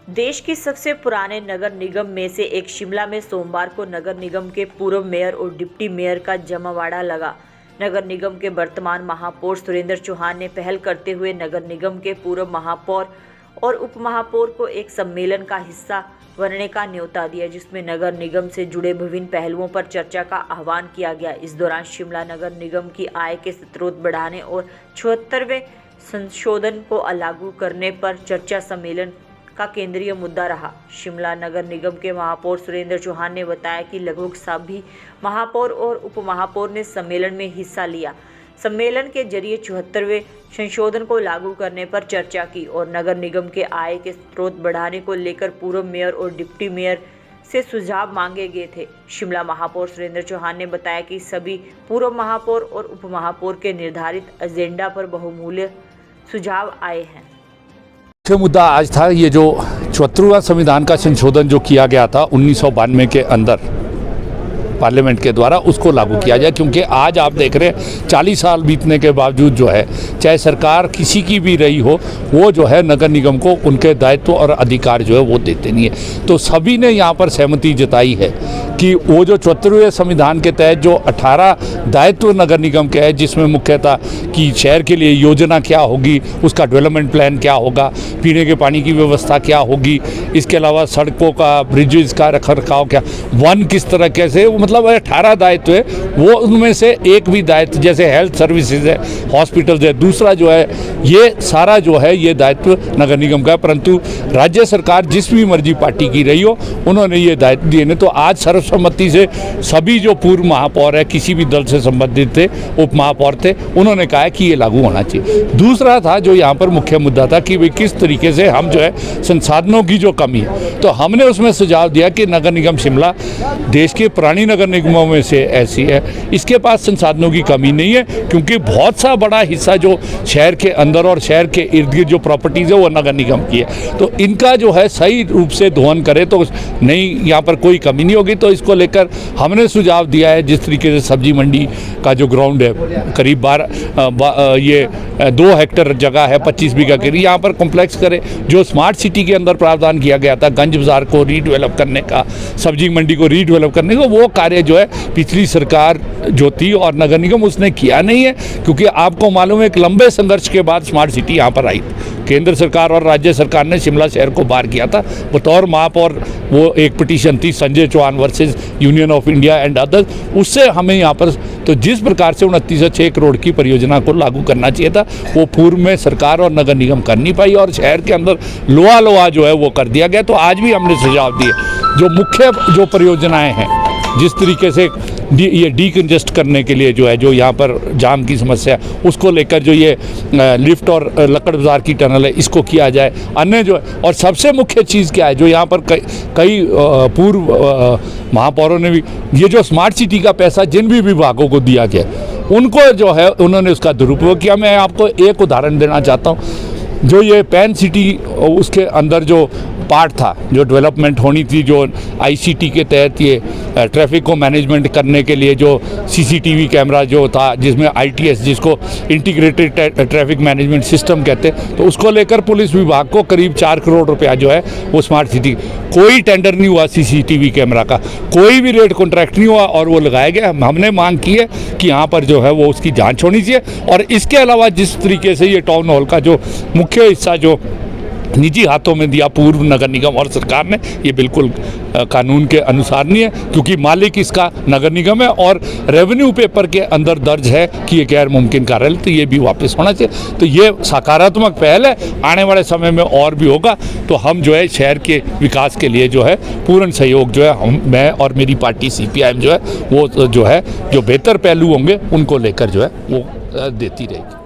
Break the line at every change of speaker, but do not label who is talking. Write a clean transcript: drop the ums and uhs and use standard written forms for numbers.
देश की सबसे पुराने नगर निगम में से एक शिमला में सोमवार को नगर निगम के पूर्व मेयर और डिप्टी मेयर का जमावड़ा लगा। नगर निगम के वर्तमान महापौर सुरेंद्र चौहान ने पहल करते हुए नगर निगम के पूर्व महापौर और उप महापौर को एक सम्मेलन का हिस्सा बनने का न्योता दिया, जिसमें नगर निगम से जुड़े विभिन्न पहलुओं पर चर्चा का आह्वान किया गया। इस दौरान शिमला नगर निगम की आय के स्रोत बढ़ाने और 76वें संशोधन को लागू करने पर चर्चा सम्मेलन का केंद्रीय मुद्दा रहा। शिमला नगर निगम के महापौर सुरेंद्र चौहान ने बताया कि लगभग सभी महापौर और उप महापौर ने सम्मेलन में हिस्सा लिया। सम्मेलन के जरिए 74वें संशोधन को लागू करने पर चर्चा की और नगर निगम के आय के स्रोत बढ़ाने को लेकर पूर्व मेयर और डिप्टी मेयर से सुझाव मांगे गए थे। शिमला महापौर सुरेंद्र चौहान ने बताया कि सभी पूर्व महापौर और उप महापौर के निर्धारित एजेंडा पर बहुमूल्य सुझाव आए हैं।
मुख्य मुद्दा आज था ये जो 74वां संविधान का संशोधन जो किया गया था 1992 के अंदर पार्लियामेंट के द्वारा, उसको लागू किया जाए। क्योंकि आज आप देख रहे हैं 40 साल बीतने के बावजूद जो है, चाहे सरकार किसी की भी रही हो, वो जो है नगर निगम को उनके दायित्व और अधिकार जो है वो देते नहीं है। तो सभी ने यहाँ पर सहमति जताई है कि वो जो 74वें संविधान के तहत जो 18 दायित्व नगर निगम के है, जिसमें मुख्यतः कि शहर के लिए योजना क्या होगी, उसका डेवलपमेंट प्लान क्या होगा, पीने के पानी की व्यवस्था क्या होगी, इसके अलावा सड़कों का, ब्रिजेस का रखरखाव क्या, वन किस तरह कैसे, मतलब 18 दायित्व है। वो उनमें से एक भी दायित्व जैसे हेल्थ सर्विसेज है, हॉस्पिटल्स है, दूसरा जो है ये सारा जो है ये दायित्व नगर निगम का है। परंतु राज्य सरकार जिस भी मर्जी पार्टी की रही हो, उन्होंने ये दायित्व दिए नहीं। तो आज सर्वसम्मति से सभी जो पूर्व महापौर है, किसी भी दल से संबंधित थे, उप महापौर थे, उन्होंने कहा कि ये लागू होना चाहिए। दूसरा था जो यहाँ पर मुख्य मुद्दा था कि भाई किस तरीके से हम जो है संसाधनों की जो कमी है, तो हमने उसमें सुझाव दिया कि नगर निगम शिमला देश के पुरानी नगर निगमों में से ऐसी है, इसके पास संसाधनों की कमी नहीं है। क्योंकि बहुत सा बड़ा हिस्सा जो शहर के अंदर और शहर के इर्द गिर्द जो प्रॉपर्टीज़ है वो नगर निगम की है। तो इनका जो है सही रूप से दोहन करे तो नहीं, यहाँ पर कोई कमी नहीं होगी। तो इसको लेकर हमने सुझाव दिया है, जिस तरीके से सब्जी मंडी का जो ग्राउंड है करीब 2 हेक्टेयर जगह है, 25 बीघा के, यहाँ पर कॉम्प्लेक्स करे। जो स्मार्ट सिटी के अंदर प्रावधान किया गया था गंज बाजार को रीडेवलप करने का, सब्जी मंडी को रीडेवलप करने का, वो कार्य जो है पिछली सरकार जो थी और नगर निगम उसने किया नहीं है। क्योंकि आपको मालूम है एक लंबे संघर्ष के बाद स्मार्ट सिटी यहाँ पर आई। केंद्र सरकार और राज्य सरकार ने शिमला शहर को बाहर किया था बतौर महापौर। वो एक पिटीशन थी Sanjay Chauhan versus union of India and others, उससे हमें यहाँ पर तो जिस प्रकार से 2906 करोड़ की परियोजना को लागू करना चाहिए था, वो पूर्व में सरकार और नगर निगम कर नहीं पाई और शहर के अंदर लोहा जो है वो कर दिया गया। तो आज भी हमने सुझाव दिए जो मुख्य जो परियोजनाएं हैं, जिस तरीके से ये डीकंजेस्ट करने के लिए जो है, जो यहाँ पर जाम की समस्या उसको लेकर जो ये लिफ्ट और लक्कड़ बाजार की टनल है, इसको किया जाए। अन्य जो है, और सबसे मुख्य चीज़ क्या है जो यहाँ पर कई पूर्व महापौरों ने भी, ये जो स्मार्ट सिटी का पैसा जिन भी विभागों को दिया गया उनको जो है उन्होंने उसका दुरुपयोग किया। मैं आपको एक उदाहरण देना चाहता हूँ। जो ये पैन सिटी उसके अंदर जो पार्ट था, जो डेवलपमेंट होनी थी, जो आईसीटी के तहत ये ट्रैफिक को मैनेजमेंट करने के लिए जो सीसीटीवी कैमरा जो था, जिसमें आईटीएस, जिसको इंटीग्रेटेड ट्रैफिक मैनेजमेंट सिस्टम कहते हैं, तो उसको लेकर पुलिस विभाग को करीब 4 करोड़ रुपया जो है वो स्मार्ट सिटी, कोई टेंडर नहीं हुआ सीसीटीवी कैमरा का, कोई भी रेट कॉन्ट्रैक्ट नहीं हुआ और वो लगाया गया। हमने मांग की है कि यहाँ पर जो है वो उसकी जाँच होनी चाहिए। और इसके अलावा जिस तरीके से ये टाउन हॉल का जो मुख्य हिस्सा जो निजी हाथों में दिया पूर्व नगर निगम और सरकार ने, ये बिल्कुल कानून के अनुसार नहीं है। क्योंकि मालिक इसका नगर निगम है और रेवेन्यू पेपर के अंदर दर्ज है कि ये गैर मुमकिन कार्य है, तो ये भी वापस होना चाहिए। तो ये सकारात्मक पहल है, आने वाले समय में और भी होगा। तो हम जो है शहर के विकास के लिए जो है पूर्ण सहयोग जो है मैं और मेरी पार्टी CPIM जो है वो जो है जो बेहतर पहलू होंगे उनको लेकर जो है वो देती रहेगी।